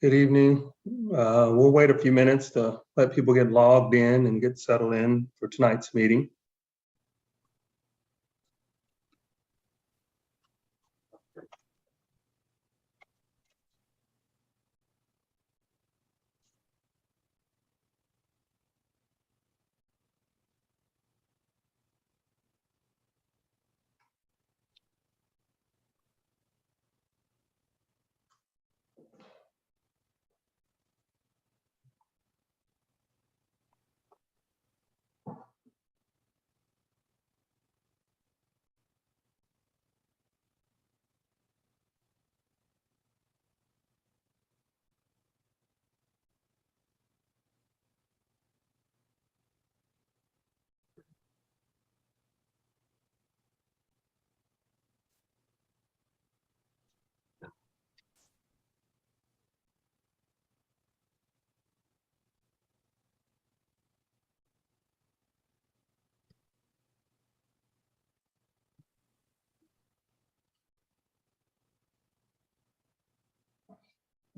Good evening. We'll wait a few minutes to let people get logged in and get settled in for tonight's meeting.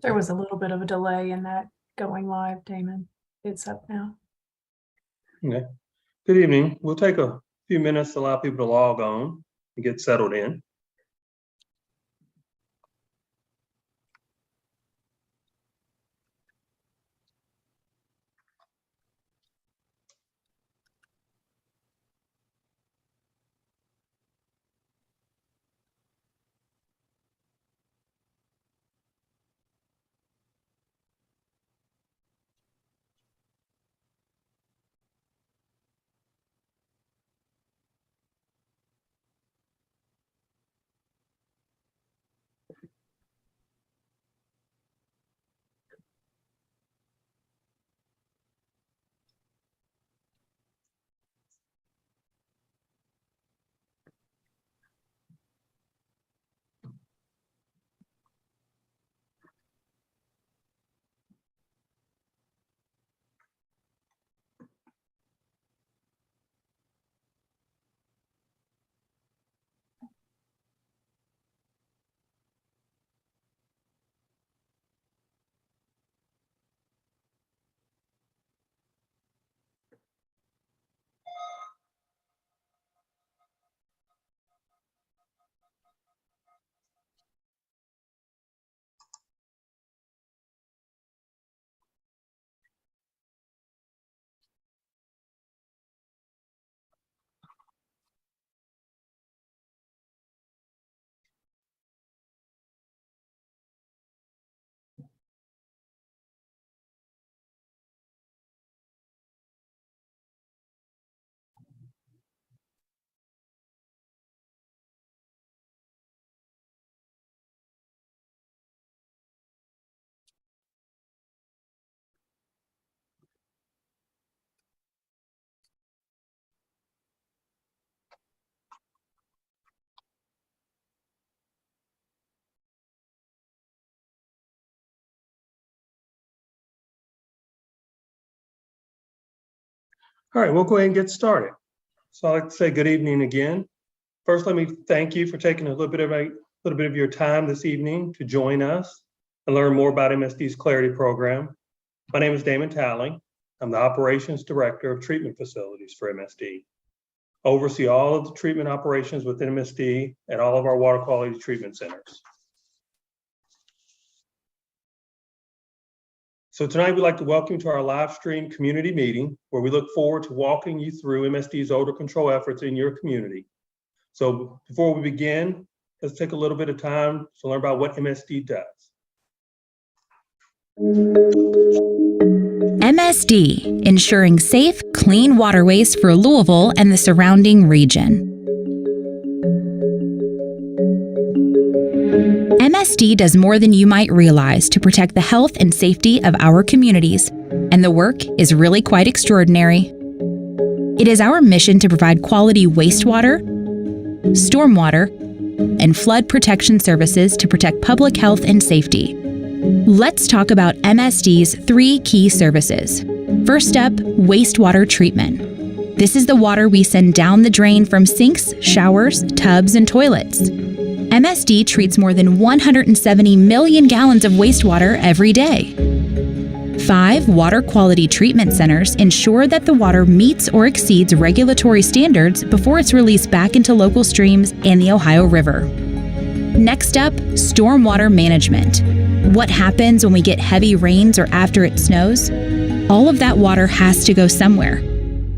There was a little bit of a delay in that going live, Damon. It's up now. Okay. Good evening. We'll take a few minutes to allow people to log on and get settled in. All right, we'll go ahead and get started. So I'd like to say good evening again. First, let me thank you for taking a little bit of your time this evening to join us and learn more about MSD's Clarity Program. My name is Damon Talley. I'm the Operations Director of Treatment Facilities for MSD. I oversee all of the treatment operations within MSD at all of our water quality treatment centers. So tonight we'd like to welcome you to our live stream community meeting where we look forward to walking you through MSD's odor control efforts in your community. So before we begin, let's take a little bit of time to learn about what MSD does. MSD, ensuring safe, clean waterways for Louisville and the surrounding region. MSD does more than you might realize to protect the health and safety of our communities, and the work is really quite extraordinary. It is our mission to provide quality wastewater, stormwater, and flood protection services to protect public health and safety. Let's talk about MSD's 3 key services. First up, wastewater treatment. This is the water we send down the drain from sinks, showers, tubs, and toilets. MSD treats more than 170 million gallons of wastewater every day. 5 water quality treatment centers ensure that the water meets or exceeds regulatory standards before it's released back into local streams and the Ohio River. Next up, stormwater management. What happens when we get heavy rains or after it snows? All of that water has to go somewhere.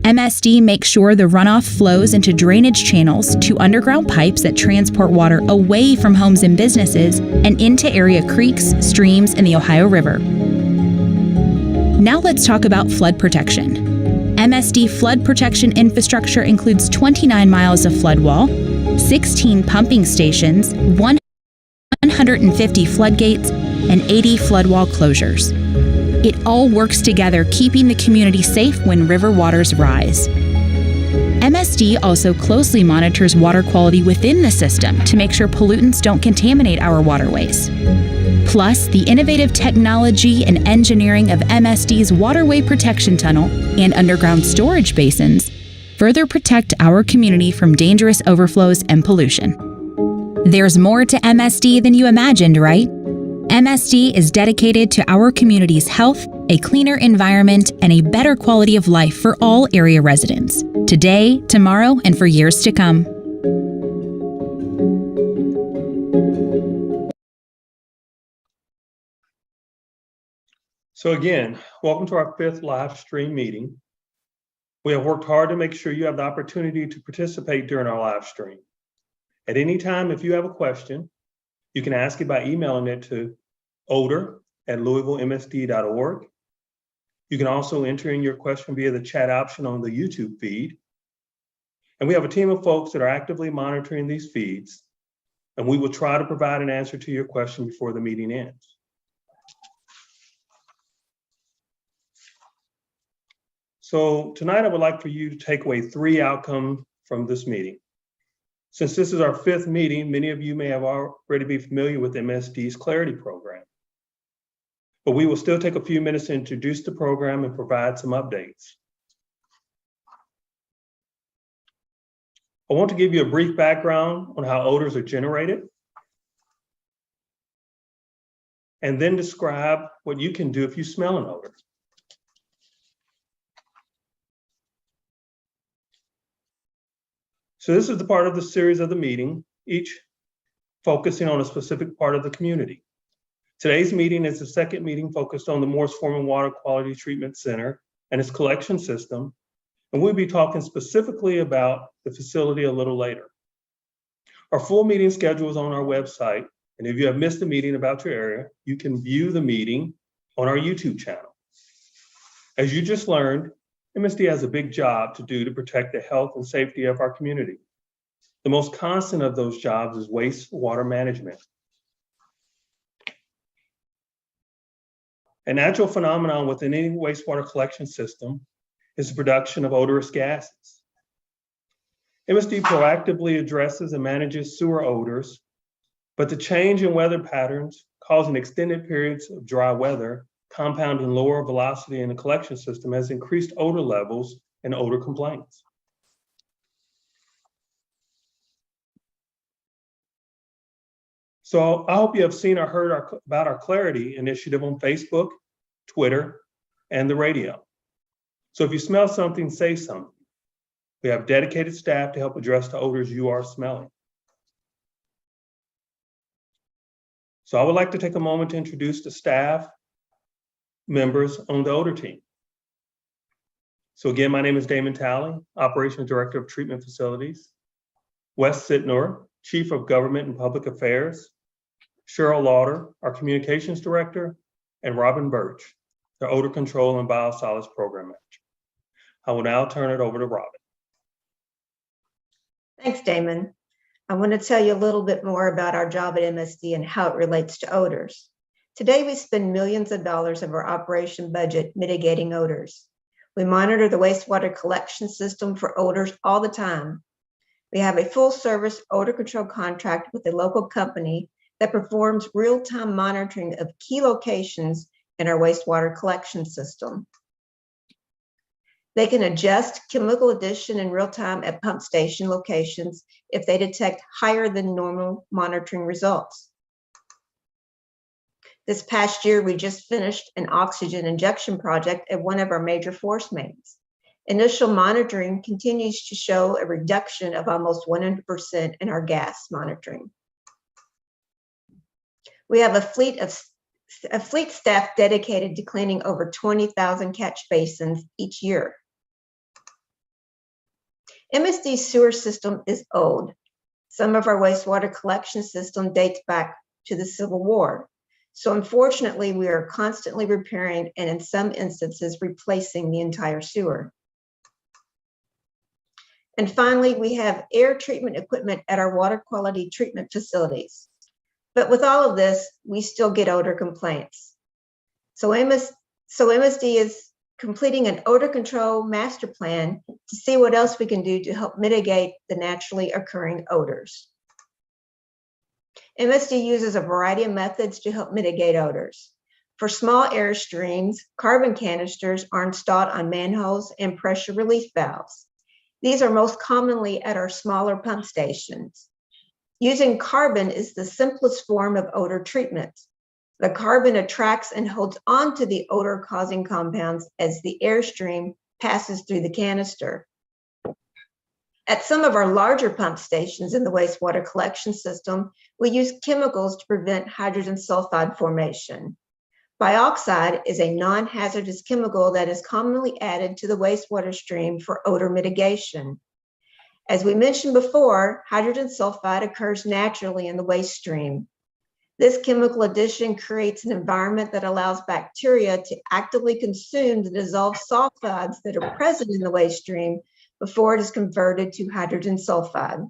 MSD makes sure the runoff flows into drainage channels to underground pipes that transport water away from homes and businesses and into area creeks, streams, and the Ohio River. Now let's talk about flood protection. MSD flood protection infrastructure includes 29 miles of flood wall, 16 pumping stations, 150 floodgates, and 80 flood wall closures. It all works together, keeping the community safe when river waters rise. MSD also closely monitors water quality within the system to make sure pollutants don't contaminate our waterways. Plus, the innovative technology and engineering of MSD's waterway protection tunnel and underground storage basins further protect our community from dangerous overflows and pollution. There's more to MSD than you imagined, right? MSD is dedicated to our community's health, a cleaner environment, and a better quality of life for all area residents, today, tomorrow, and for years to come. So again, welcome to our 5th live stream meeting. We have worked hard to make sure you have the opportunity to participate during our live stream. At any time, if you have a question, you can ask it by emailing it to odor@louisvillemsd.org. You can also enter in your question via the chat option on the YouTube feed. And we have a team of folks that are actively monitoring these feeds, and we will try to provide an answer to your question before the meeting ends. So tonight I would like for you to take away 3 outcomes from this meeting. Since this is our 5th meeting, many of you may have already be familiar with MSD's Clarity Program. But we will still take a few minutes to introduce the program and provide some updates. I want to give you a brief background on how odors are generated, and then describe what you can do if you smell an odor. So this is the part of the series of the meeting, each focusing on a specific part of the community. Today's meeting is the 2nd meeting focused on the Foreman Water Quality Treatment Center and its collection system, and we'll be talking specifically about the facility a little later. Our full meeting schedule is on our website, and if you have missed a meeting about your area, you can view the meeting on our YouTube channel. As you just learned, MSD has a big job to do to protect the health and safety of our community. The most constant of those jobs is wastewater management. A natural phenomenon within any wastewater collection system is the production of odorous gases. MSD proactively addresses and manages sewer odors, but the change in weather patterns causing extended periods of dry weather compounding lower velocity in the collection system has increased odor levels and odor complaints. So I hope you have seen or heard about our Clarity initiative on Facebook, Twitter, and the radio. So if you smell something, say something. We have dedicated staff to help address the odors you are smelling. So I would like to take a moment to introduce the staff members on the odor team. So again, my name is Damon Talley, Operations Director of Treatment Facilities. Wes Sitnor, Chief of Government and Public Affairs. Cheryl Lauder, our Communications Director, and Robin Birch, the Odor Control and Biosolids Program Manager. I will now turn it over to Robin. Thanks, Damon. I want to tell you a little bit more about our job at MSD and how it relates to odors. Today, we spend millions of dollars of our operation budget mitigating odors. We monitor the wastewater collection system for odors all the time. We have a full-service odor control contract with a local company that performs real-time monitoring of key locations in our wastewater collection system. They can adjust chemical addition in real time at pump station locations if they detect higher than normal monitoring results. This past year, we just finished an oxygen injection project at one of our major force mains. Initial monitoring continues to show a reduction of almost 100% in our gas monitoring. We have a fleet staff dedicated to cleaning over 20,000 catch basins each year. MSD's sewer system is old. Some of our wastewater collection system dates back to the Civil War. So unfortunately, we are constantly repairing and in some instances replacing the entire sewer. And finally, we have air treatment equipment at our water quality treatment facilities. But with all of this, we still get odor complaints. So MSD is completing an odor control master plan to see what else we can do to help mitigate the naturally occurring odors. MSD uses a variety of methods to help mitigate odors. For small air streams, carbon canisters are installed on manholes and pressure relief valves. These are most commonly at our smaller pump stations. Using carbon is the simplest form of odor treatment. The carbon attracts and holds onto the odor-causing compounds as the airstream passes through the canister. At some of our larger pump stations in the wastewater collection system, we use chemicals to prevent hydrogen sulfide formation. Bioxide is a non-hazardous chemical that is commonly added to the wastewater stream for odor mitigation. As we mentioned before, hydrogen sulfide occurs naturally in the waste stream. This chemical addition creates an environment that allows bacteria to actively consume the dissolved sulfides that are present in the waste stream before it is converted to hydrogen sulfide.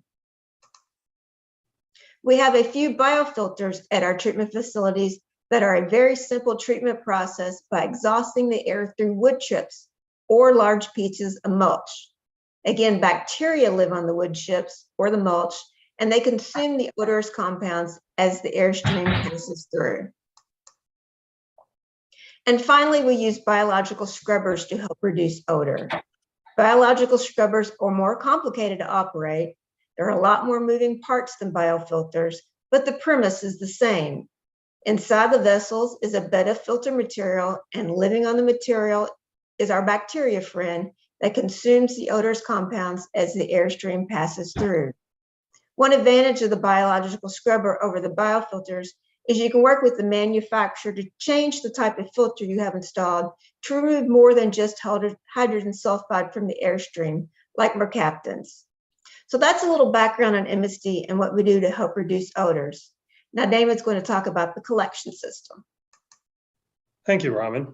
We have a few biofilters at our treatment facilities that are a very simple treatment process by exhausting the air through wood chips or large pieces of mulch. Again, bacteria live on the wood chips or the mulch, and they consume the odorous compounds as the airstream passes through. And finally, we use biological scrubbers to help reduce odor. Biological scrubbers are more complicated to operate. There are a lot more moving parts than biofilters, but the premise is the same. Inside the vessels is a bed of filter material, and living on the material is our bacteria friend that consumes the odorous compounds as the airstream passes through. One advantage of the biological scrubber over the biofilters is you can work with the manufacturer to change the type of filter you have installed to remove more than just hydrogen sulfide from the airstream, like mercaptans. So that's a little background on MSD and what we do to help reduce odors. Now Damon's going to talk about the collection system. Thank you, Robin.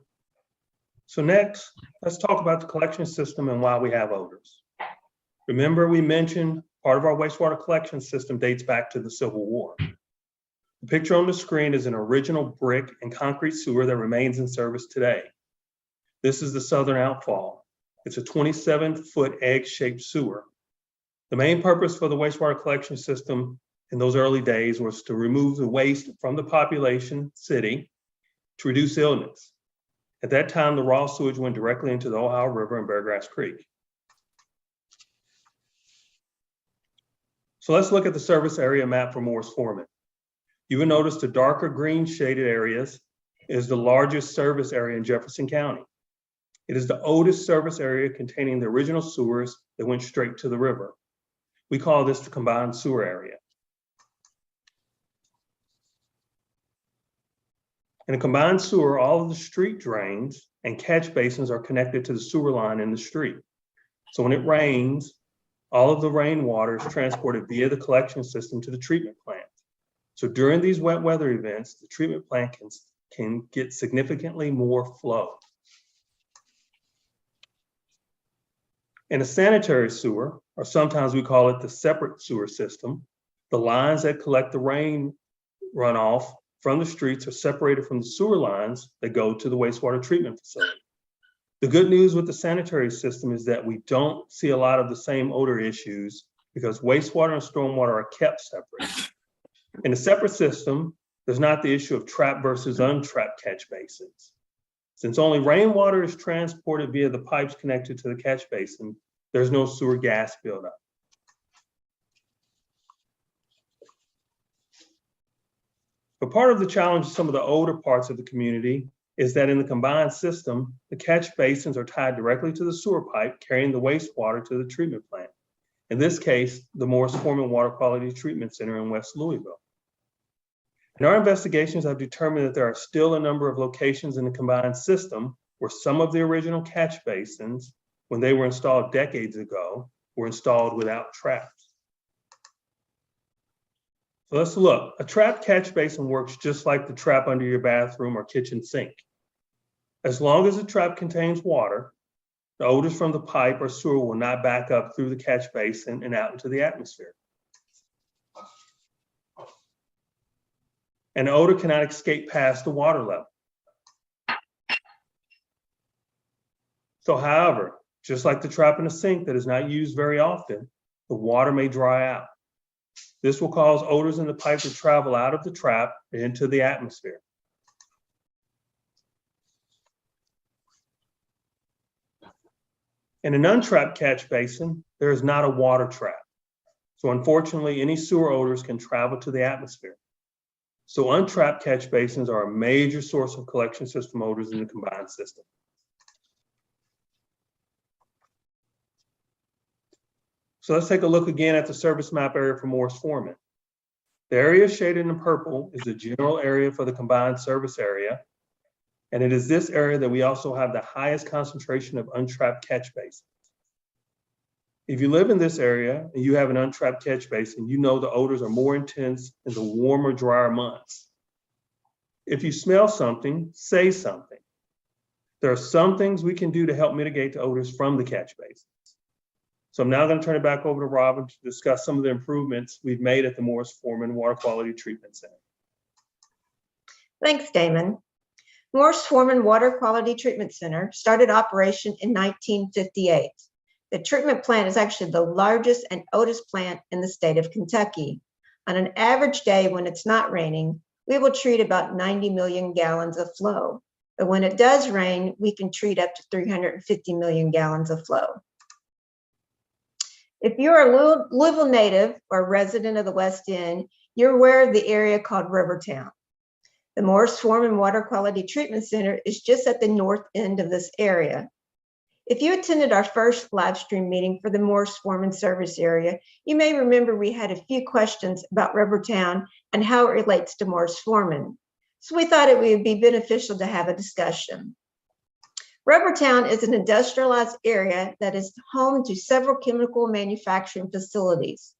So next, let's talk about the collection system and why we have odors. Remember, we mentioned part of our wastewater collection system dates back to the Civil War. The picture on the screen is an original brick and concrete sewer that remains in service today. This is the southern outfall. It's a 27-foot egg-shaped sewer. The main purpose for the wastewater collection system in those early days was to remove the waste from the population city to reduce illness. At that time, the raw sewage went directly into the Ohio River and Beargrass Creek. So let's look at the service area map for Foreman. You will notice the darker green shaded areas is the largest service area in Jefferson County. It is the oldest service area containing the original sewers that went straight to the river. We call this the combined sewer area. In a combined sewer, all of the street drains and catch basins are connected to the sewer line in the street. So when it rains, all of the rainwater is transported via the collection system to the treatment plant. So during these wet weather events, the treatment plant can get significantly more flow. In a sanitary sewer, or sometimes we call it the separate sewer system, the lines that collect the rain runoff from the streets are separated from the sewer lines that go to the wastewater treatment facility. The good news with the sanitary system is that we don't see a lot of the same odor issues because wastewater and stormwater are kept separate. In a separate system, there's not the issue of trapped versus untrapped catch basins. Since only rainwater is transported via the pipes connected to the catch basin, there's no sewer gas buildup. But part of the challenge of some of the older parts of the community is that in the combined system, the catch basins are tied directly to the sewer pipe carrying the wastewater to the treatment plant. In this case, the Foreman Water Quality Treatment Center in West Louisville. In our investigations, I've determined that there are still a number of locations in the combined system where some of the original catch basins, when they were installed decades ago, were installed without traps. So let's look. A trapped catch basin works just like the trap under your bathroom or kitchen sink. As long as the trap contains water, the odors from the pipe or sewer will not back up through the catch basin and out into the atmosphere. And the odor cannot escape past the water level. So however, just like the trap in a sink that is not used very often, the water may dry out. This will cause odors in the pipe to travel out of the trap and into the atmosphere. In an untrapped catch basin, there is not a water trap. So unfortunately, any sewer odors can travel to the atmosphere. So untrapped catch basins are a major source of collection system odors in the combined system. So let's take a look again at the service map area for Foreman. The area shaded in purple is the general area for the combined service area. And it is this area that we also have the highest concentration of untrapped catch basins. If you live in this area and you have an untrapped catch basin, you know the odors are more intense in the warmer, drier months. If you smell something, say something. There are some things we can do to help mitigate the odors from the catch basins. So I'm now going to turn it back over to Robin to discuss some of the improvements we've made at the Foreman Water Quality Treatment Center. Thanks, Damon. Foreman Water Quality Treatment Center started operation in 1958. The treatment plant is actually the largest and oldest plant in the state of Kentucky. On an average day when it's not raining, we will treat about 90 million gallons of flow. But when it does rain, we can treat up to 350 million gallons of flow. If you're a Louisville native or resident of the West End, you're aware of the area called Rivertown. The Foreman Water Quality Treatment Center is just at the north end of this area. If you attended our first live stream meeting for the Foreman service area, you may remember we had a few questions about Rivertown and how it relates to Foreman. So we thought it would be beneficial to have a discussion. Rivertown is an industrialized area that is home to several chemical manufacturing facilities.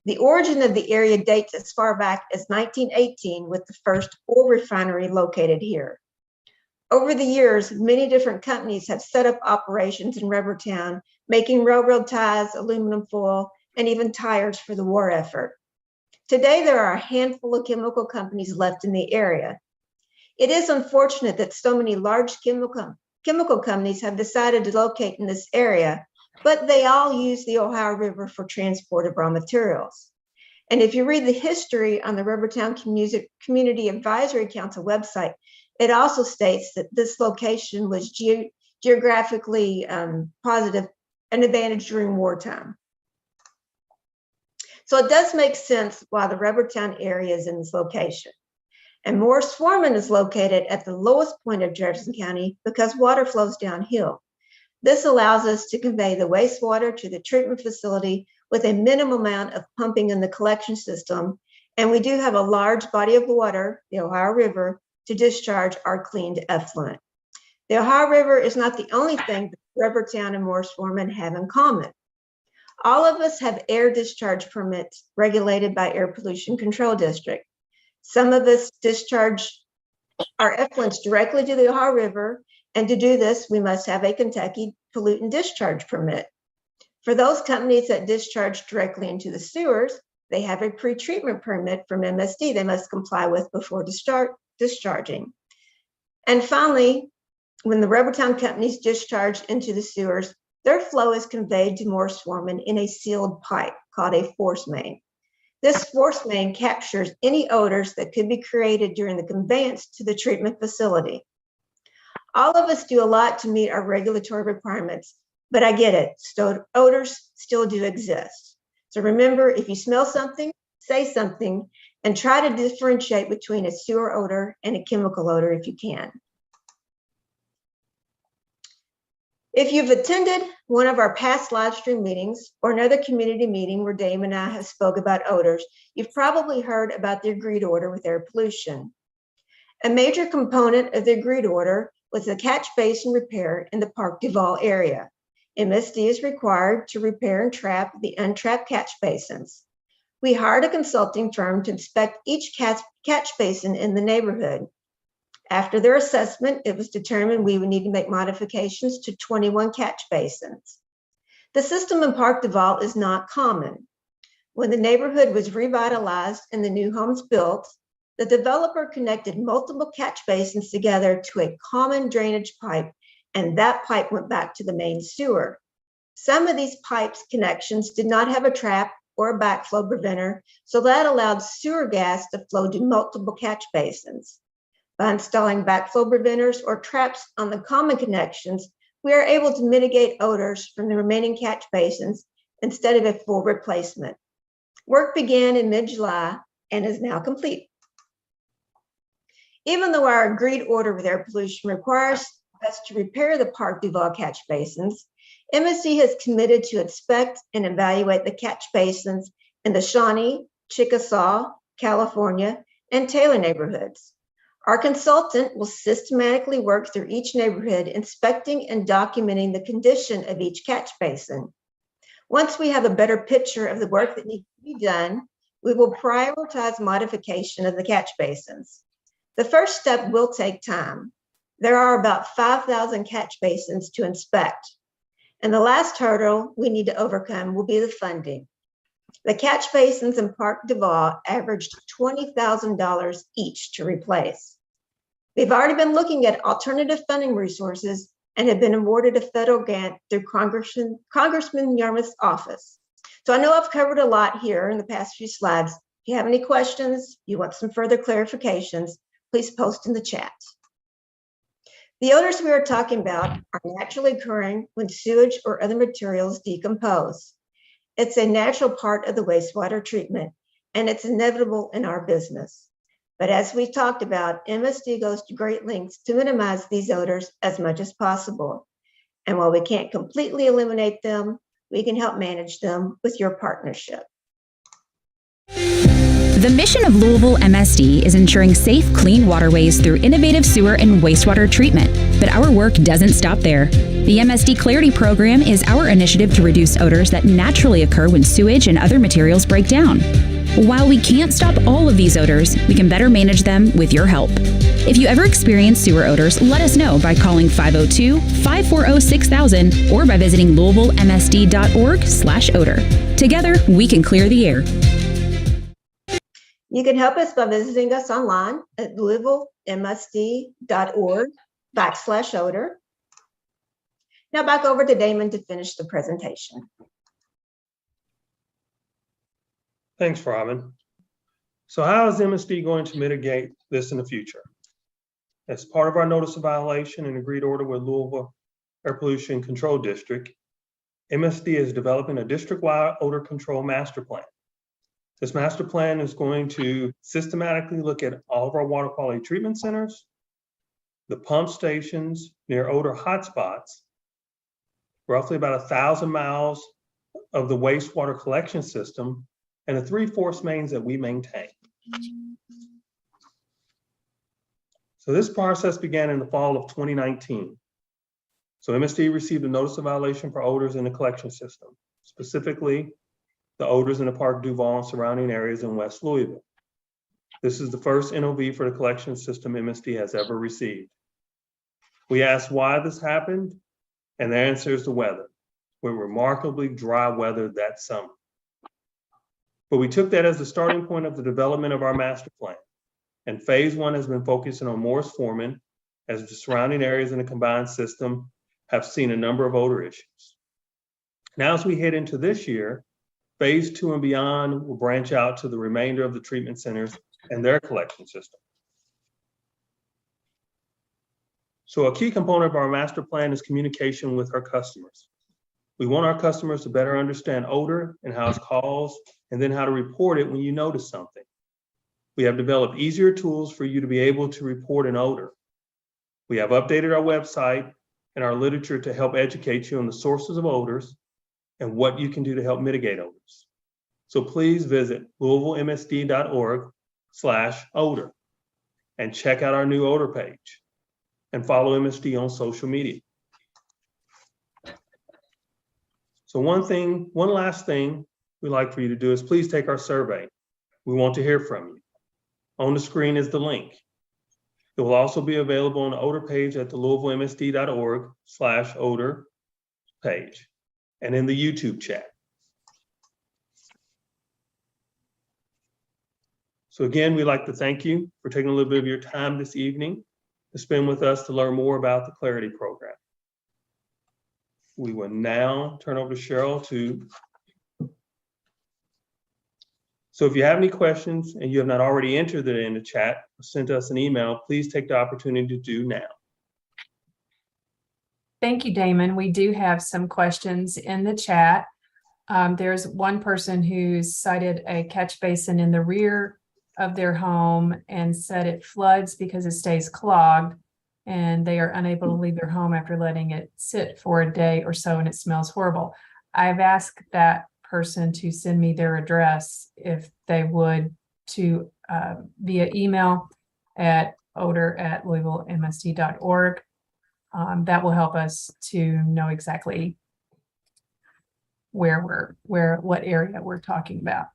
The origin of the area dates as far back as 1918 with the first oil refinery located here. Over the years, many different companies have set up operations in Rivertown, making railroad ties, aluminum foil, and even tires for the war effort. Today, there are a handful of chemical companies left in the area. It is unfortunate that so many large chemical companies have decided to locate in this area, but they all use the Ohio River for transport of raw materials. And if you read the history on the Rivertown Community Advisory Council website, it also states that this location was geographically positive and advantaged during wartime. So it does make sense why the Rivertown area is in this location. And Foreman is located at the lowest point of Jefferson County because water flows downhill. This allows us to convey the wastewater to the treatment facility with a minimum amount of pumping in the collection system. And we do have a large body of water, the Ohio River, to discharge our cleaned effluent. The Ohio River is not the only thing that Rivertown and Foreman have in common. All of us have air discharge permits regulated by Air Pollution Control District. Some of us discharge our effluents directly to the Ohio River, and to do this, we must have a Kentucky pollutant discharge permit. For those companies that discharge directly into the sewers, they have a pre-treatment permit from MSD they must comply with before discharging. And finally, when the Rivertown companies discharge into the sewers, their flow is conveyed to Foreman in a sealed pipe called a force main. This force main captures any odors that could be created during the conveyance to the treatment facility. All of us do a lot to meet our regulatory requirements, but I get it. Odors still do exist. So remember, if you smell something, say something, and try to differentiate between a sewer odor and a chemical odor if you can. If you've attended one of our past live stream meetings or another community meeting where Dame and I have spoke about odors, you've probably heard about the agreed order with air pollution. A major component of the agreed order was the catch basin repair in the Park Duval area. MSD is required to repair and trap the untrapped catch basins. We hired a consulting firm to inspect each catch basin in the neighborhood. After their assessment, it was determined we would need to make modifications to 21 catch basins. The system in Park Duval is not common. When the neighborhood was revitalized and the new homes built, the developer connected multiple catch basins together to a common drainage pipe, and that pipe went back to the main sewer. Some of these pipes connections did not have a trap or a backflow preventer, so that allowed sewer gas to flow to multiple catch basins. By installing backflow preventers or traps on the common connections, we are able to mitigate odors from the remaining catch basins instead of a full replacement. Work began in mid-July and is now complete. Even though our agreed order with air pollution requires us to repair the Park Duval catch basins, MSD has committed to inspect and evaluate the catch basins in the Shawnee, Chickasaw, California, and Taylor neighborhoods. Our consultant will systematically work through each neighborhood, inspecting and documenting the condition of each catch basin. Once we have a better picture of the work that needs to be done, we will prioritize modification of the catch basins. The first step will take time. There are about 5,000 catch basins to inspect. And the last hurdle we need to overcome will be the funding. The catch basins in Park Duval averaged $20,000 each to replace. We've already been looking at alternative funding resources and have been awarded a federal grant through Congressman Yarmouth's office. So I know I've covered a lot here in the past few slides. If you have any questions, you want some further clarifications, please post in the chat. The odors we are talking about are naturally occurring when sewage or other materials decompose. It's a natural part of the wastewater treatment, and it's inevitable in our business. But as we've talked about, MSD goes to great lengths to minimize these odors as much as possible. And while we can't completely eliminate them, we can help manage them with your partnership. The mission of Louisville MSD is ensuring safe, clean waterways through innovative sewer and wastewater treatment. But our work doesn't stop there. The Msd Clarity Program is our initiative to reduce odors that naturally occur when sewage and other materials break down. While we can't stop all of these odors, we can better manage them with your help. If you ever experience sewer odors, let us know by calling 502-540-6000 or by visiting louisvillemsd.org/odor. Together, we can clear the air. You can help us by visiting us online at louisvillemsd.org/odor. Now back over to Damon to finish the presentation. Thanks, Foreman. So how is MSD going to mitigate this in the future? As part of our notice of violation and agreed order with Louisville Air Pollution Control District, MSD is developing a district-wide odor control master plan. This master plan is going to systematically look at all of our water quality treatment centers, the pump stations near odor hotspots, roughly about 1,000 miles of the wastewater collection system, and the 3 force mains that we maintain. So this process began in the fall of 2019. So MSD received a notice of violation for odors in the collection system, specifically the odors in the Park Duval and surrounding areas in West Louisville. This is the first NOV for the collection system MSD has ever received. We asked why this happened, and the answer is the weather, with remarkably dry weather that summer. But we took that as the starting point of the development of our master plan. And phase 1 has been focusing on Morris Foreman, as the surrounding areas in the combined system have seen a number of odor issues. Now, as we head into this year, phase 2 and beyond will branch out to the remainder of the treatment centers and their collection system. So a key component of our master plan is communication with our customers. We want our customers to better understand odor and how it's caused, and then how to report it when you notice something. We have developed easier tools for you to be able to report an odor. We have updated our website and our literature to help educate you on the sources of odors and what you can do to help mitigate odors. So please visit louisvillemsd.org/odor and check out our new odor page and follow MSD on social media. So one last thing we'd like for you to do is please take our survey. We want to hear from you. On the screen is the link. It will also be available on the odor page at the louisvillemsd.org/odor page and in the YouTube chat. So again, we'd like to thank you for taking a little bit of your time this evening to spend with us to learn more about the Clarity Program. We will now turn over to Cheryl So if you have any questions and you have not already entered it in the chat or sent us an email, please take the opportunity to do now. Thank you, Damon. We do have some questions in the chat. There's one person who cited a catch basin in the rear of their home and said it floods because it stays clogged and they are unable to leave their home after letting it sit for a day or so and it smells horrible. I've asked that person to send me their address if they would to via email at odor@louisvillemsd.org. That will help us to know exactly what area we're talking about.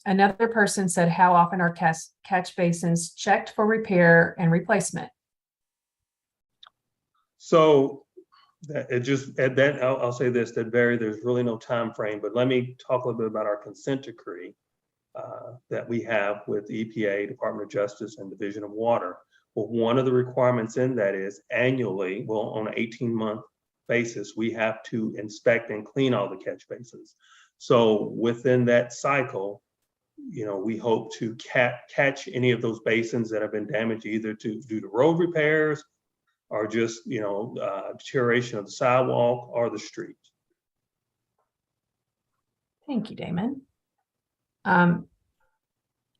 Another person said, how often are catch basins checked for repair and replacement? So I'll say this, that there's really no time frame, but let me talk a little bit about our consent decree that we have with the EPA, Department of Justice, and Division of Water. Well, one of the requirements in that is annually, on an 18-month basis, we have to inspect and clean all the catch basins. So within that cycle, we hope to catch any of those basins that have been damaged either due to road repairs or just, deterioration of the sidewalk or the street. Thank you, Damon.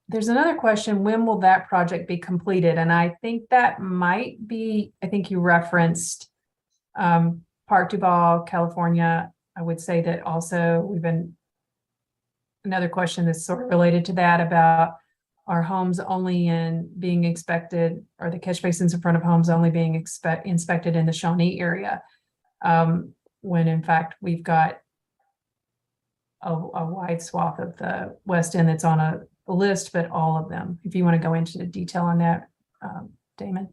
There's another question, when will that project be completed? And I think that might be, I think you referenced Park Duval, California. I would say that also another question that's sort of related to that about our homes only being inspected, or the catch basins in front of homes only being inspected in the Shawnee area, when in fact we've got a wide swath of the West End that's on a list, but all of them. If you want to go into the detail on that, Damon.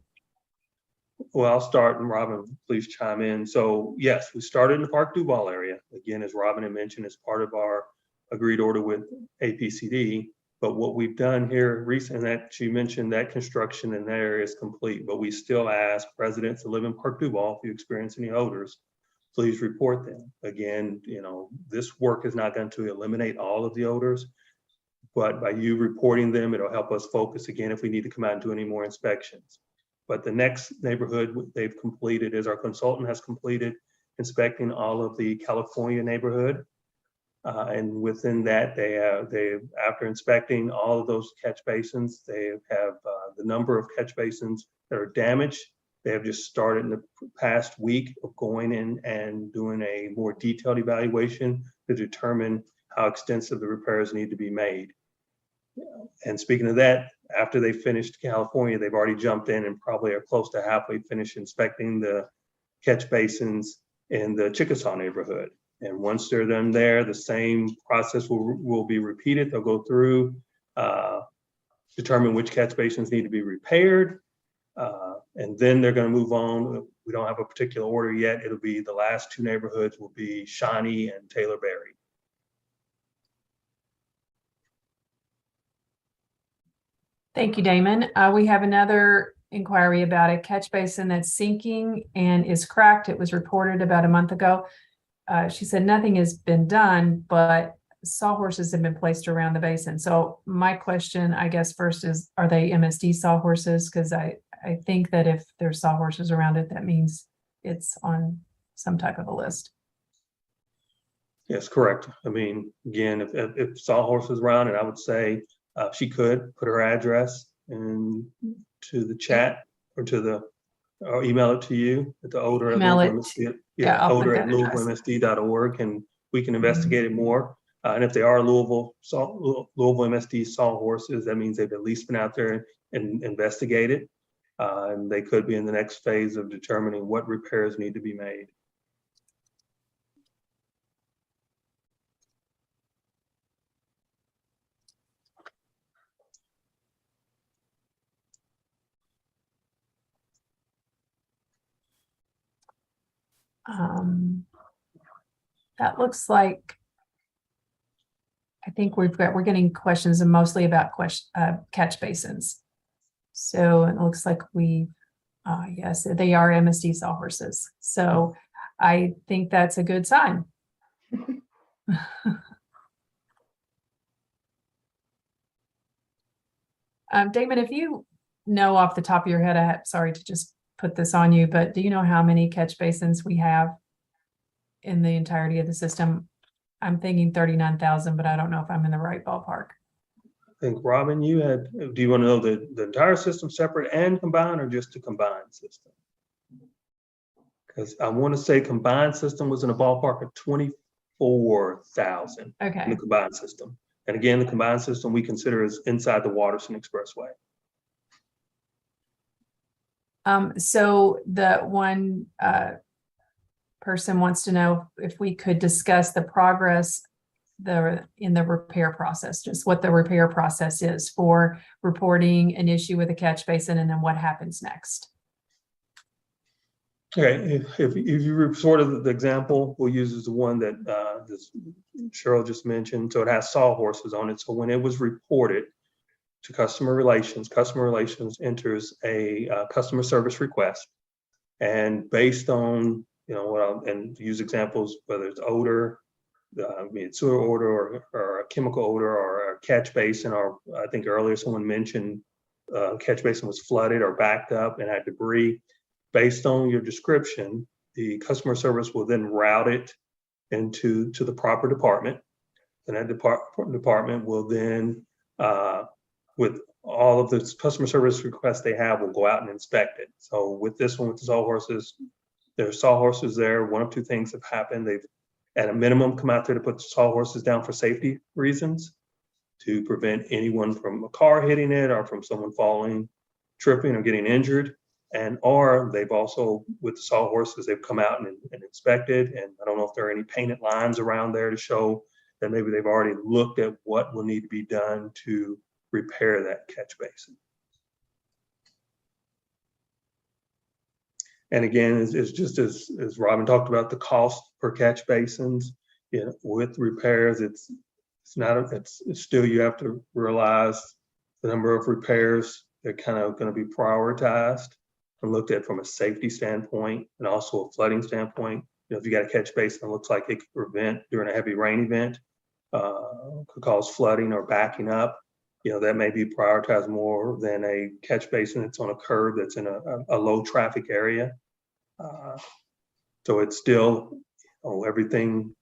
Well, I'll start and Robin, please chime in. So yes, we started in the Park Duval area. Again, as Robin had mentioned, as part of our agreed order with APCD. But what we've done here recently, that she mentioned, that construction in that area is complete, but we still ask residents that live in Park Duval, if you experience any odors, please report them. Again, this work is not going to eliminate all of the odors, but by you reporting them, it'll help us focus again if we need to come out and do any more inspections. But the next neighborhood they've completed is our consultant has completed inspecting all of the California neighborhood. And within that, they after inspecting all of those catch basins, they have the number of catch basins that are damaged. They have just started in the past week of going in and doing a more detailed evaluation to determine how extensive the repairs need to be made. And speaking of that, after they finished California, they've already jumped in and probably are close to halfway finished inspecting the catch basins in the Chickasaw neighborhood. And once they're done there, the same process will be repeated. They'll go through, determine which catch basins need to be repaired, and then they're going to move on. We don't have a particular order yet. It'll be the last two neighborhoods will be Shawnee and Taylor Berry. Thank you, Damon. We have another inquiry about a catch basin that's sinking and is cracked. It was reported about a month ago. She said nothing has been done, but sawhorses have been placed around the basin. So my question, I guess, first is, are they MSD sawhorses? Because I I think that if there's sawhorses around it, that means it's on some type of a list. Yes, correct. I mean, again, if Sawhorse is around, and I would say she could put her address to the chat or or email it to you at the odor at Email it. LouisvilleMSD. Yeah, I'll put Odor at that address. LouisvilleMSD.org, and we can investigate it more. And if they are Louisville MSD sawhorses, that means they've at least been out there and investigated. And they could be in the next phase of determining what repairs need to be made. That looks like, I think we're getting questions and mostly about catch basins. So it looks like yes, they are MSD sawhorses. So I think that's a good sign. Damon, if you know off the top of your head, sorry to just put this on you, but do you know how many catch basins we have in the entirety of the system? I'm thinking 39,000, but I don't know if I'm in the right ballpark. I think, Robin, do you want to know the entire system separate and combined, or just the combined system? Because I want to say combined system was in a ballpark of 24,000 in Okay. the combined system. And again, the combined system we consider is inside the Waterson Expressway. So the one person wants to know if we could discuss the progress in the repair process, just what the repair process is for reporting an issue with a catch basin and then what happens next. Okay, if you sort of the example we'll use is the one that Cheryl just mentioned. So it has sawhorses on it. So when it was reported to customer relations enters a customer service request, and based on and use examples whether it's odor, sewer odor or a chemical odor or a catch basin, or I think earlier someone mentioned catch basin was flooded or backed up and had debris. Based on your description, the customer service will then route it to the proper department, and that department will then, with all of the customer service requests they have, will go out and inspect it. So with this one, with the sawhorses, there are sawhorses there. One of two things have happened. They've, at a minimum, come out there to put the sawhorses down for safety reasons, to prevent anyone from a car hitting it or from someone falling, tripping, or getting injured. Or they've also, with the sawhorses, they've come out and inspected, and I don't know if there are any painted lines around there to show that maybe they've already looked at what will need to be done to repair that catch basin. And again, it's just as Robin talked about, the cost per catch basins, with repairs, it's still, you have to realize the number of repairs that are kind of going to be prioritized and looked at from a safety standpoint and also a flooding standpoint. If you got a catch basin that looks like it could prevent during a heavy rain event, could cause flooding or backing up, that may be prioritized more than a catch basin that's on a curb that's in a low traffic area. So it's still everything,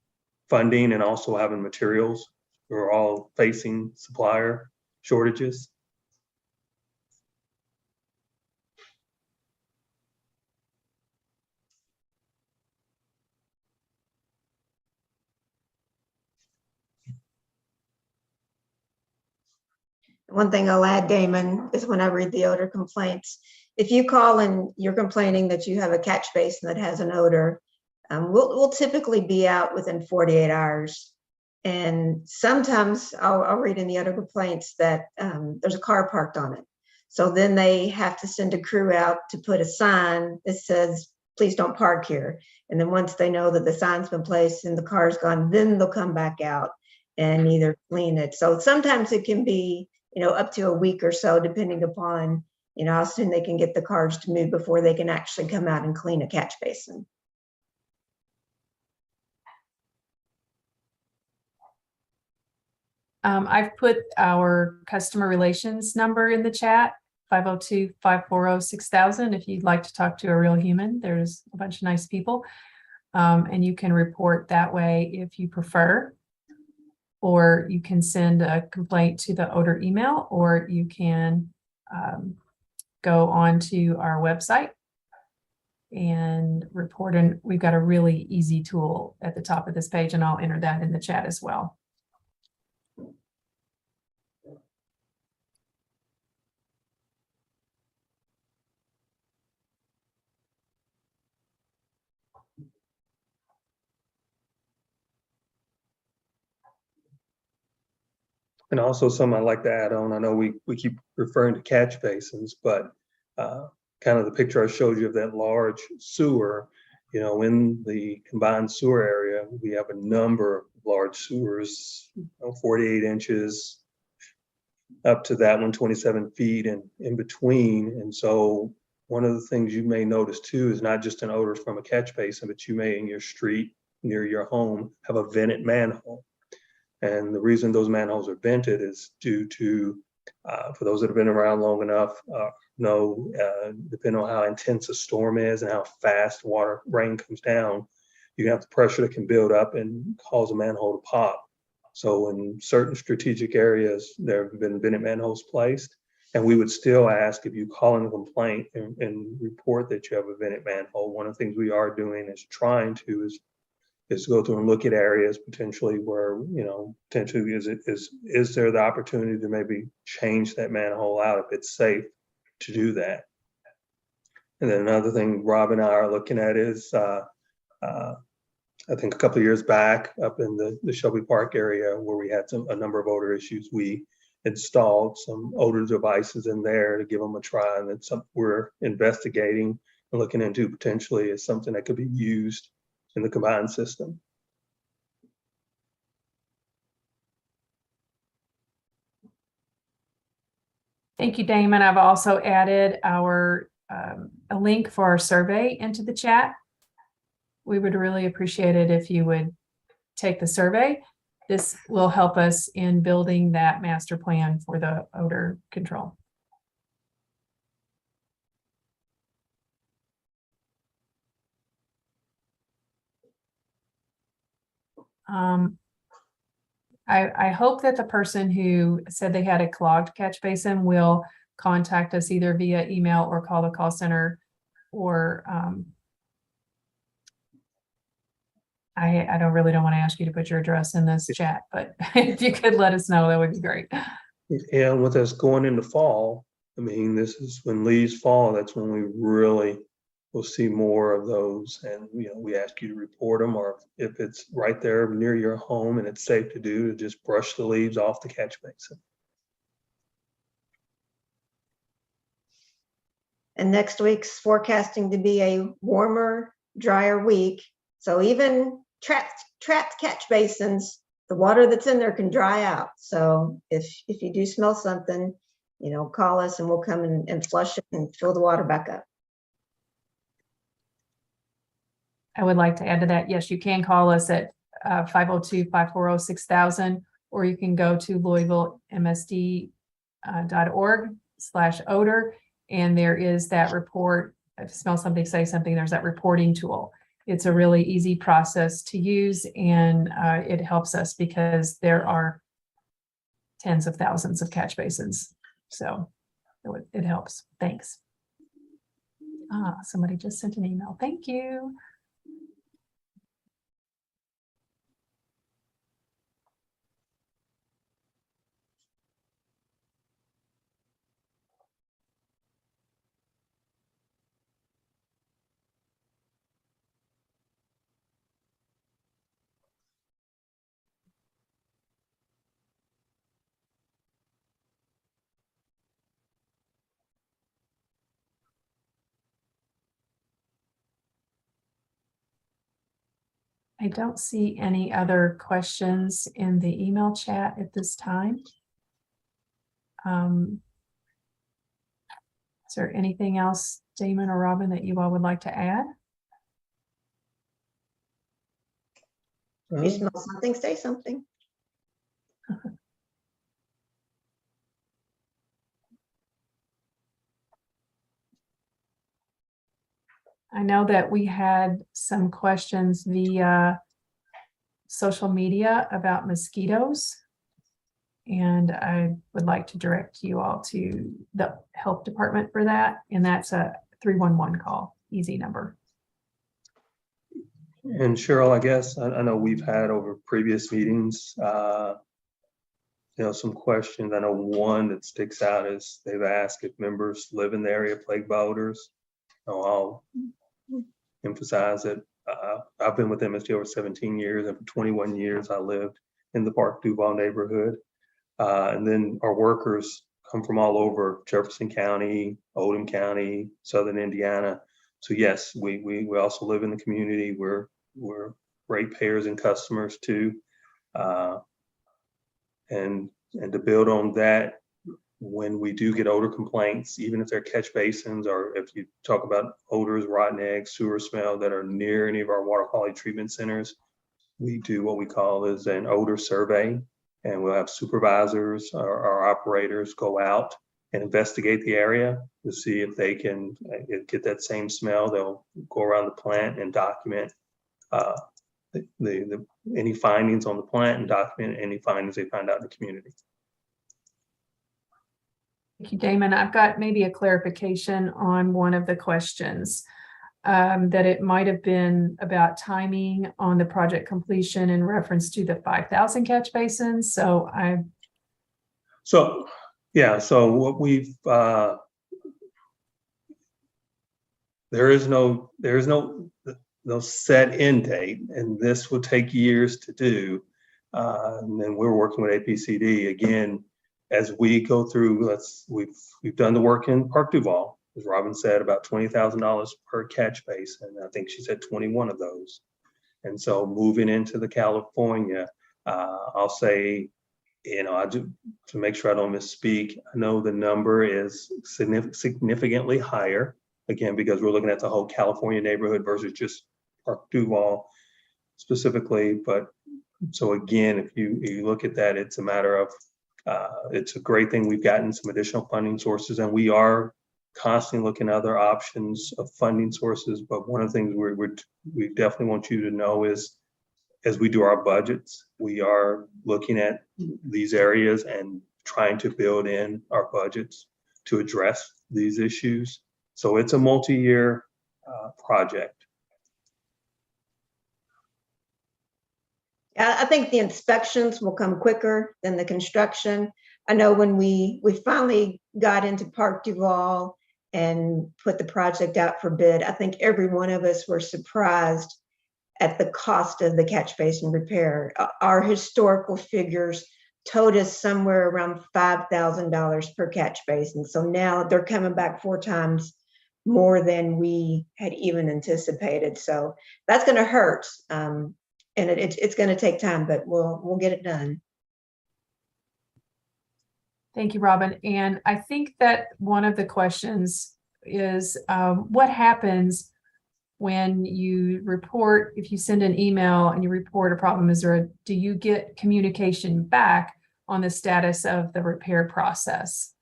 funding and also having materials. We're all facing supplier shortages. One thing I'll add, Damon, is when I read the odor complaints, if you call and you're complaining that you have a catch basin that has an odor, we'll typically be out within 48 hours. And sometimes I'll read in the odor complaints that there's a car parked on it. So then they have to send a crew out to put a sign that says, please don't park here. And then once they know that the sign's been placed and the car's gone, then they'll come back out and either clean it. So sometimes it can be, up to a week or so, depending upon, how soon they can get the cars to move before they can actually come out and clean a catch basin. I've put our customer relations number in the chat. 502-540-6000 if you'd like to talk to a real human. There's a bunch of nice people. And you can report that way if you prefer. Or you can send a complaint to the odor email, or you can go on to our website and report. And we've got a really easy tool at the top of this page, and I'll enter that in the chat as well. And also something I'd like to add on, I know we keep referring to catch basins, but kind of the picture I showed you of that large sewer, you know, in the combined sewer area, we have a number of large sewers, 48 inches up to that one, 27 feet and in between. And so one of the things you may notice too is not just an odor from a catch basin, but you may in your street near your home have a vented manhole. And the reason those manholes are vented is due to, for those that have been around long enough, depending on how intense a storm is and how fast rain comes down, you have the pressure that can build up and cause a manhole to pop. So in certain strategic areas, there have been vented manholes placed, and we would still ask if you call in a complaint and report that you have a vented manhole. One of the things we are doing is trying to go through and look at areas potentially where, you know, potentially is there the opportunity to maybe change that manhole out if it's safe to do that. And then another thing Rob and I are looking at is, I think a couple of years back up in the Shelby Park area where we had a number of odor issues, we installed some odor devices in there to give them a try. And it's something we're investigating and looking into potentially as something that could be used in the combined system. Thank you, Damon. I've also added a link for our survey into the chat. We would really appreciate it if you would take the survey. This will help us in building that master plan for the odor control. I hope that the person who said they had a clogged catch basin will contact us either via email or call the call center, or I don't want to ask you to put your address in this chat, but if you could let us know, that would be great. And with us going into fall, I mean, this is when leaves fall, that's when we really will see more of those. And, you know, we ask you to report them, or if it's right there near your home and it's safe to do, to just brush the leaves off the catch basin. And next week's forecasting to be a warmer, drier week. So even trapped catch basins, the water that's in there can dry out. So if you do smell something, you know, call us and we'll come and flush it and fill the water back up. I would like to add to that. Yes, you can call us at 502-540-6000, or you can go to LouisvilleMSD.org/odor. And there is that report. If you smell something, say something, there's that reporting tool. It's a really easy process to use, and it helps us because there are tens of thousands of catch basins. So it helps. Thanks. Somebody just sent an email. Thank you. I don't see any other questions in the email chat at this time. Is there anything else, Damon or Robin, that you all would like to add? If you smell something, say something. I know that we had some questions via social media about mosquitoes. And I would like to direct you all to the health department for that. And that's a 311 call, easy number. And Cheryl, I guess, I know we've had over previous meetings, some questions. I know one that sticks out is they've asked if members live in the area plagued by odors. I'll emphasize that I've been with MSD over 17 years, and for 21 years I lived in the Park Duval neighborhood. And then our workers come from all over Jefferson County, Oldham County, Southern Indiana. So yes, we also live in the community. We're ratepayers and customers too. And to build on that, when we do get odor complaints, even if they're catch basins, or if you talk about odors, rotten eggs, sewer smell that are near any of our water quality treatment centers, we do what we call is an odor survey. And we'll have supervisors or our operators go out and investigate the area to see if they can get that same smell. They'll go around the plant and document any findings on the plant and document any findings they find out in the community. Thank you, Damon. I've got maybe a clarification on one of the questions. That it might have been about timing on the project completion in reference to the 5,000 catch basins. So what we've there is no set end date, and this will take years to do. And then we're working with APCD again as we go through. We've done the work in Park Duval. As Robin said, about $20,000 per catch basin. I think she said 21 of those. And so moving into the California, I'll say, I do, to make sure I don't misspeak, I know the number is significantly higher, again, because we're looking at the whole California neighborhood versus just Park Duval specifically. But so again, if you look at that, it's a matter of, it's a great thing we've gotten some additional funding sources, and we are constantly looking at other options of funding sources. But one of the things we definitely want you to know is, as we do our budgets, we are looking at these areas and trying to build in our budgets to address these issues. So it's a multi-year project. I think the inspections will come quicker than the construction. I know when we finally got into Park Duval and put the project out for bid, I think every one of us were surprised at the cost of the catch basin repair. Our historical figures told us somewhere around $5,000 per catch basin. So now they're coming back 4 times more than we had even anticipated. So that's going to hurt. And it's going to take time, but we'll get it done. thank you, Robin. And I think that one of the questions is what happens when you report, if you send an email and you report a problem, do you get communication back on the status of the repair process?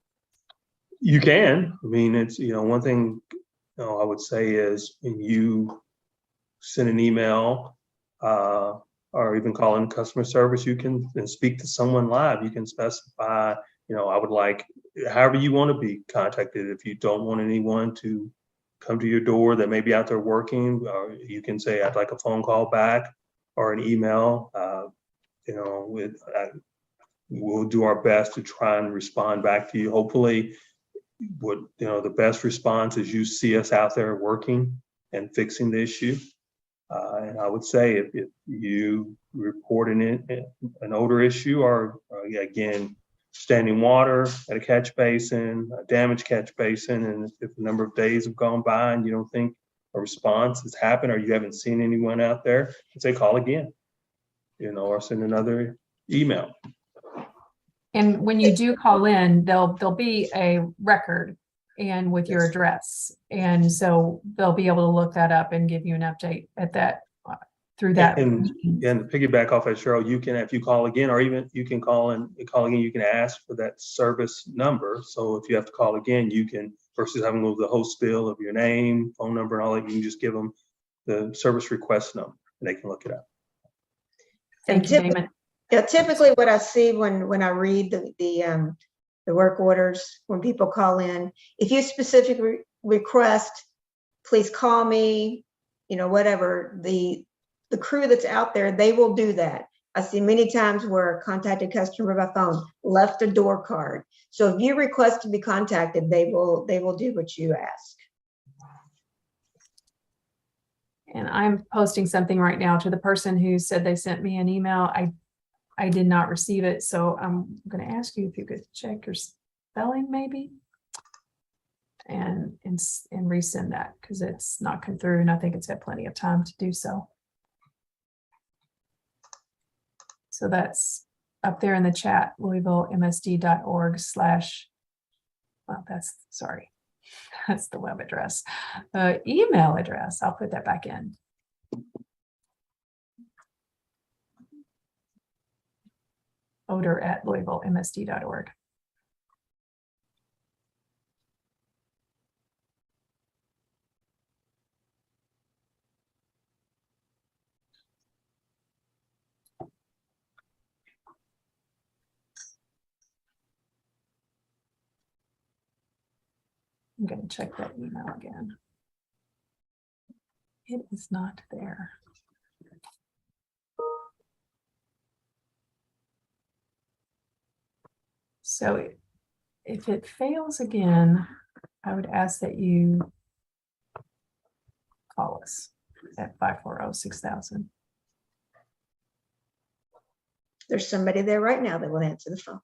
You can. I mean, it's, one thing I would say is when you send an email or even call in customer service, you can speak to someone live. You can specify, I would like, however you want to be contacted. If you don't want anyone to come to your door that may be out there working, you can say, I'd like a phone call back or an email. We'll do our best to try and respond back to you. Hopefully, the best response is you see us out there working and fixing the issue. And I would say if you report an odor issue or again, standing water at a catch basin, a damaged catch basin, and if a number of days have gone by and you don't think a response has happened or you haven't seen anyone out there, I'd say call again, or send another email. And when you do call in, there'll be a record and with your address. And so they'll be able to look that up and give you an update at that through that. And to piggyback off of Cheryl, you can, if you call again, or even you can call again, you can ask for that service number. So if you have to call again, you can versus having to go to the host bill of your name, phone number, and all that. You can just give them the service request number, and they can look it up. Thank you, Damon. Yeah, typically what I see when I read the work orders, when people call in, if you specifically request, please call me, whatever, the crew that's out there, they will do that. I see many times where a contacted customer by phone left a door card. So if you request to be contacted, they will do what you ask. And I'm posting something right now to the person who said they sent me an email. I did not receive it, so I'm going to ask you if you could check your spelling maybe and resend that, because it's not come through, and I think it's had plenty of time to do so. So that's up there in the chat, LouisvilleMSD.org/ well, that's the web address. Email address, I'll put that back in. Odor@LouisvilleMSD.org. I'm going to check that email again. It is not there. So if it fails again, I would ask that you call us at 540-6000. There's somebody there right now that will answer the phone.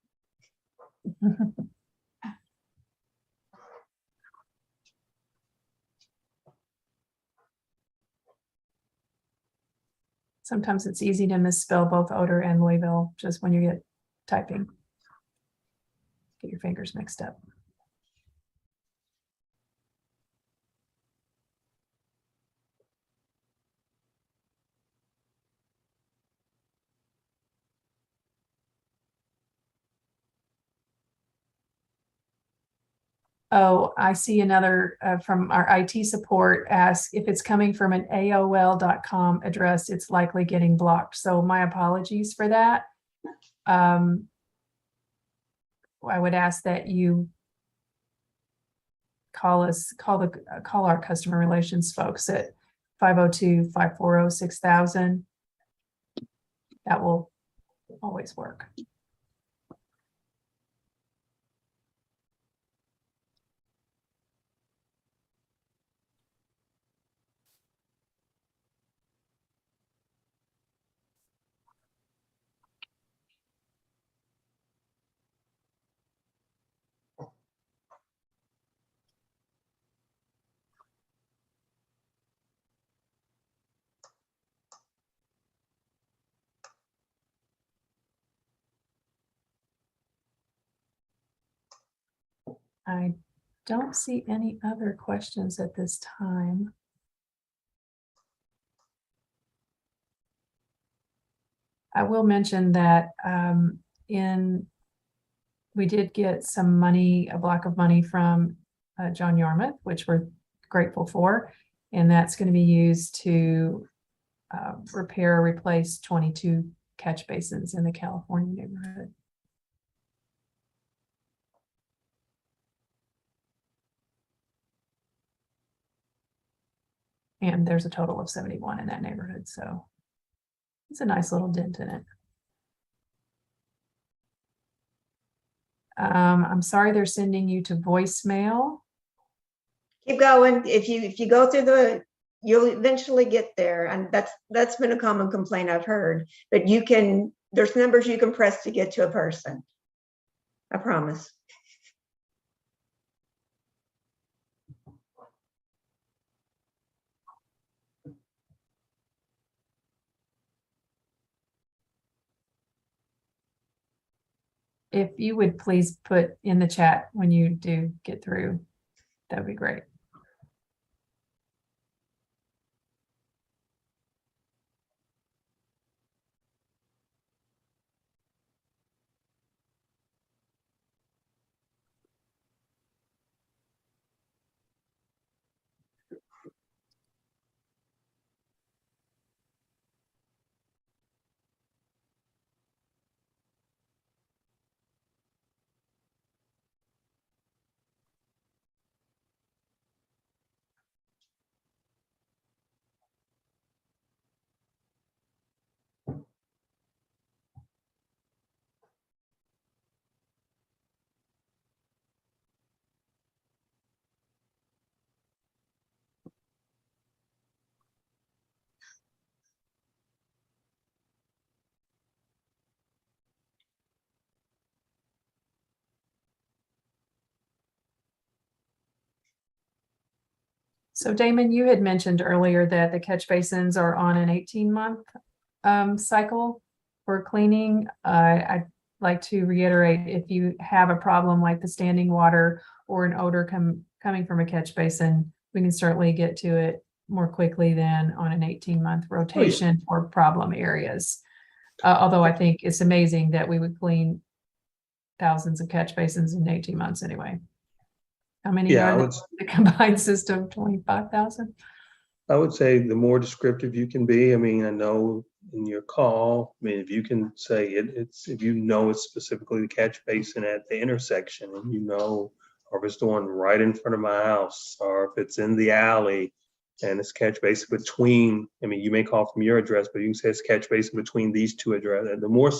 Sometimes it's easy to misspell both Odor and Louisville just when you get typing. Get your fingers mixed up. Oh, I see another from our IT support asks if it's coming from an AOL.com address, it's likely getting blocked. So my apologies for that. I would ask that you call our customer relations folks at 502-540-6000. That will always work. I don't see any other questions at this time. I will mention that we did get some money, a block of money from John Yarmouth, which we're grateful for, and that's going to be used to repair or replace 22 catch basins in the California neighborhood. And there's a total of 71 in that neighborhood, so it's a nice little dent in it. I'm sorry they're sending you to voicemail. Keep going. If you go through you'll eventually get there, and that's been a common complaint I've heard. But there's numbers you can press to get to a person. I promise. If you would please put in the chat when you do get through, that would be great. So Damon, you had mentioned earlier that the catch basins are on an 18-month cycle for cleaning. I'd like to reiterate, if you have a problem like the standing water or an odor coming from a catch basin, we can certainly get to it more quickly than on an 18-month rotation for problem areas. Although I think it's amazing that we would clean thousands of catch basins in 18 months anyway. How many Yeah, are the combined system? 25,000? I would say the more descriptive you can be. I mean, I know in your call, I mean, if you can say it's if you know it's specifically the catch basin at the intersection, and you know, or if it's the one right in front of my house, or if it's in the alley, and it's catch basin between. I mean, you may call from your address, but you can say it's catch basin between these two addresses. The more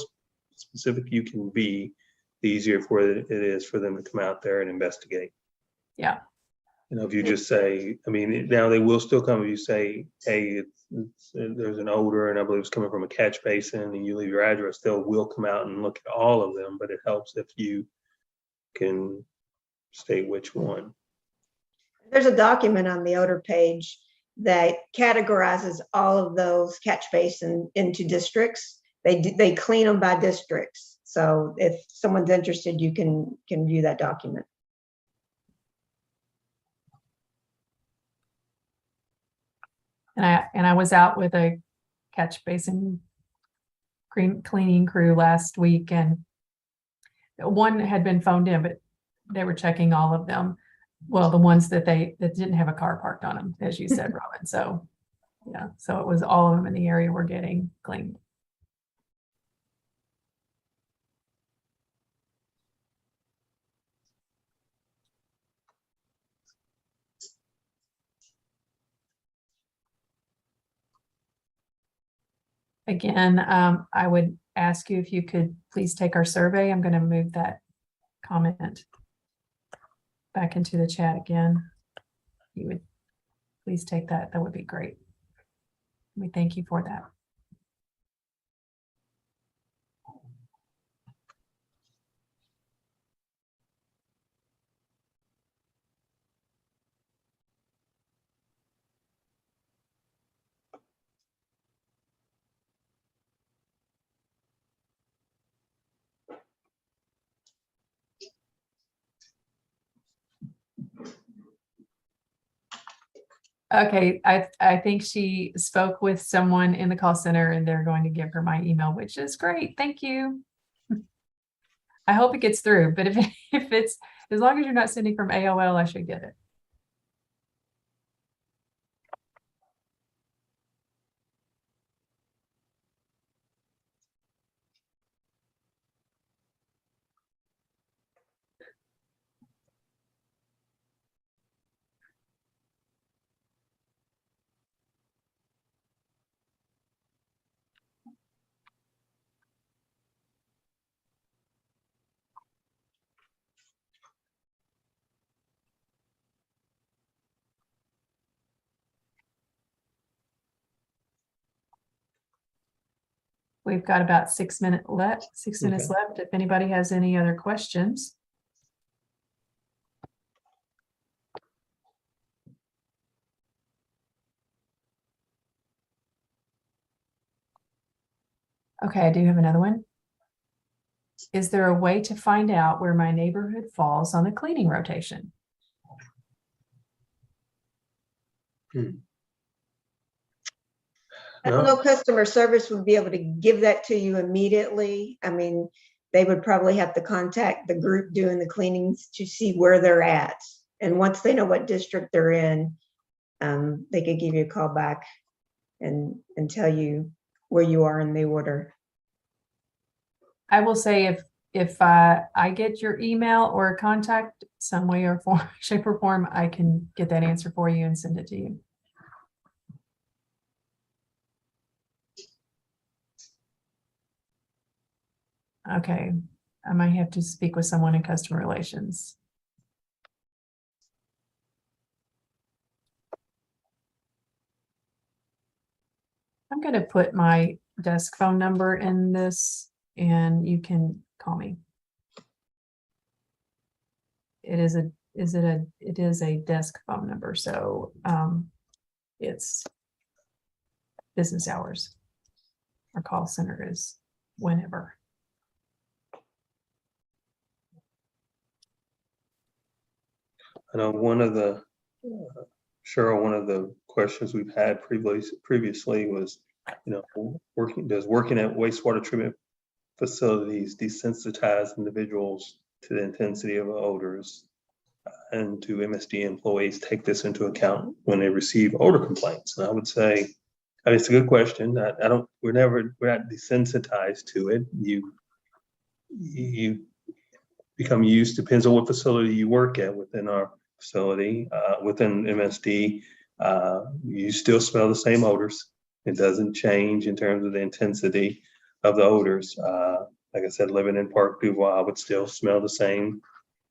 specific you can be, the easier for it is for them to come out there and investigate. Yeah. You know, if you just say, I mean, now they will still come if you say, hey, there's an odor and I believe it's coming from a catch basin, and you leave your address, will come out and look at all of them, but it helps if you can state which one. There's a document on the odor page that categorizes all of those catch basins into districts. They clean them by districts. So if someone's interested, you can view that document. And I was out with a catch basin cleaning crew last week, and one had been phoned in, but they were checking all of them. Well, the ones that didn't have a car parked on them, as you said, Robin. So yeah, so it was all of them in the area were getting cleaned. Again, I would ask you if you could please take our survey. I'm going to move that comment back into the chat again. You would please take that. That would be great. We thank you for that. Okay, I think she spoke with someone in the call center and they're going to give her my email, which is great. Thank you. I hope it gets through, but if it's, as long as you're not sending from AOL, I should get it. We've got about 6 minutes left. 6 minutes left. If anybody has any other questions. Okay, I do have another one. Is there a way to find out where my neighborhood falls on the cleaning rotation? I don't know, customer service would be able to give that to you immediately. I mean, they would probably have to contact the group doing the cleanings to see where they're at. And once they know what district they're in, they could give you a call back and tell you where you are in the order. I will say if I get your email or contact some way or form, shape or form, I can get that answer for you and send it to you. Okay, I might have to speak with someone in customer relations. I'm going to put my desk phone number in this and you can call me. It is a it is a desk phone number, so it's business hours. Our call center is whenever. I know one of the, Cheryl, one of the questions we've had previously was, does working at wastewater treatment facilities desensitize individuals to the intensity of odors? And do MSD employees take this into account when they receive odor complaints? And I would say, it's a good question. We're not desensitized to it. You become used, depends on what facility you work at within our facility, within MSD. You still smell the same odors. It doesn't change in terms of the intensity of the odors. Like I said, living in Park Duval, I would still smell the same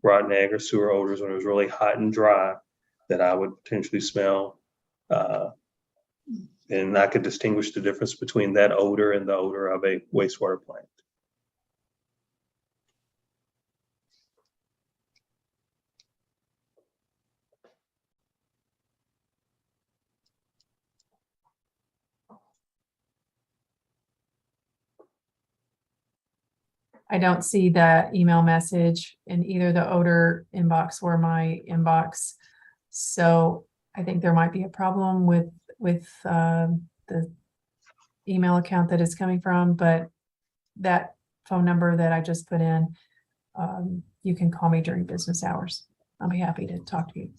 rotten egg or sewer odors when it was really hot and dry that I would potentially smell. And I could distinguish the difference between that odor and the odor of a wastewater plant. I don't see the email message in either the odor inbox or my inbox. So I think there might be a problem with the email account that it's coming from, but that phone number that I just put in, you can call me during business hours. I'll be happy to talk to you.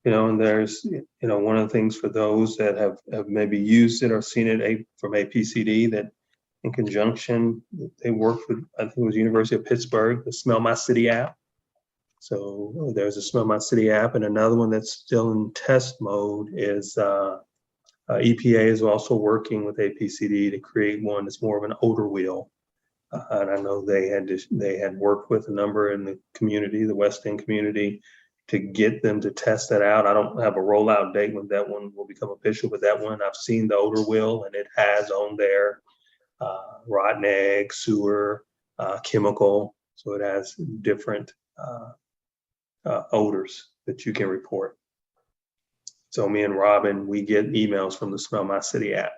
And there's, one of the things for those that have maybe used it or seen it from APCD, that in conjunction, they worked with, I think it was University of Pittsburgh, the Smell My City app. So there's a Smell My City app, and another one that's still in test mode is EPA is also working with APCD to create one that's more of an odor wheel. And I know they had worked with a number in the community, the West End community, to get them to test that out. I don't have a rollout date when that one will become official, but that one, I've seen the odor wheel, and it has on there rotten egg, sewer, chemical. So it has different odors that you can report. So me and Robin, we get emails from the Smell My City app.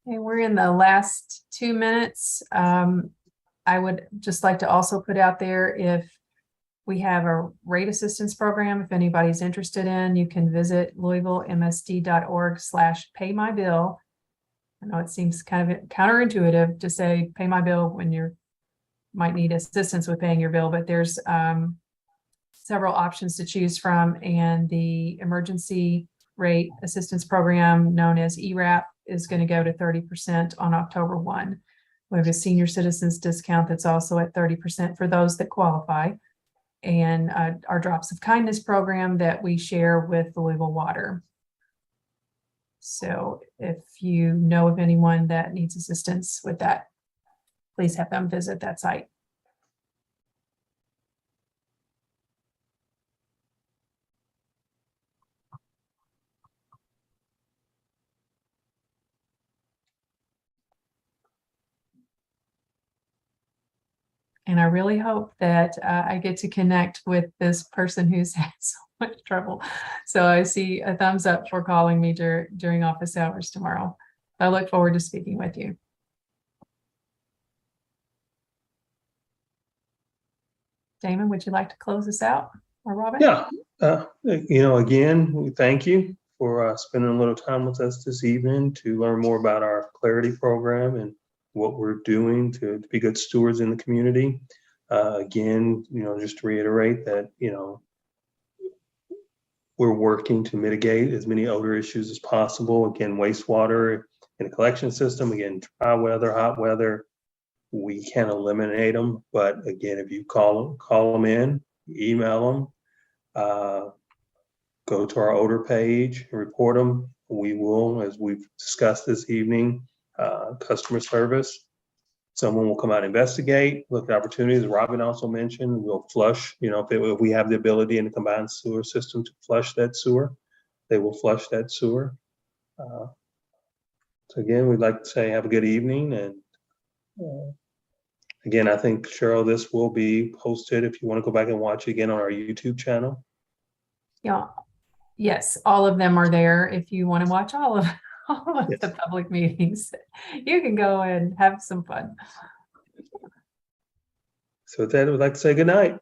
Okay, we're in the last 2 minutes. I would just like to also put out there, if we have a rate assistance program, if anybody's interested in, you can visit louisvillemsd.org/paymybill. I know it seems kind of counterintuitive to say pay my bill when you might need assistance with paying your bill, but there's several options to choose from, and the emergency rate assistance program known as ERAP is going to go to 30% on October 1. We have a senior citizens discount that's also at 30% for those that qualify, and our Drops of Kindness program that we share with the Louisville Water. So if you know of anyone that needs assistance with that, please have them visit that site. And I really hope that I get to connect with this person who's had so much trouble. So I see a thumbs up for calling me during office hours tomorrow. I look forward to speaking with you. Damon, would you like to close this out, or Robin? Yeah, again, we thank you for spending a little time with us this evening to learn more about our Clarity program and what we're doing to be good stewards in the community. Again, just to reiterate that, we're working to mitigate as many odor issues as possible. Again, wastewater in a collection system, again, dry weather, hot weather, we can eliminate them. But again, if you call them in, email them, go to our odor page and report them. We will, as we've discussed this evening, customer service Someone will come out and investigate, look at opportunities. Robin also mentioned we'll flush, if we have the ability in the combined sewer system to flush that sewer, they will flush that sewer. So again, we'd like to say have a good evening. And again, I think, Cheryl, this will be posted if you want to go back and watch it again on our YouTube channel. Yeah. Yes, all of them are there. If you want to watch all of Yes. the public meetings, you can go and have some fun. So with that, we'd like to say good night.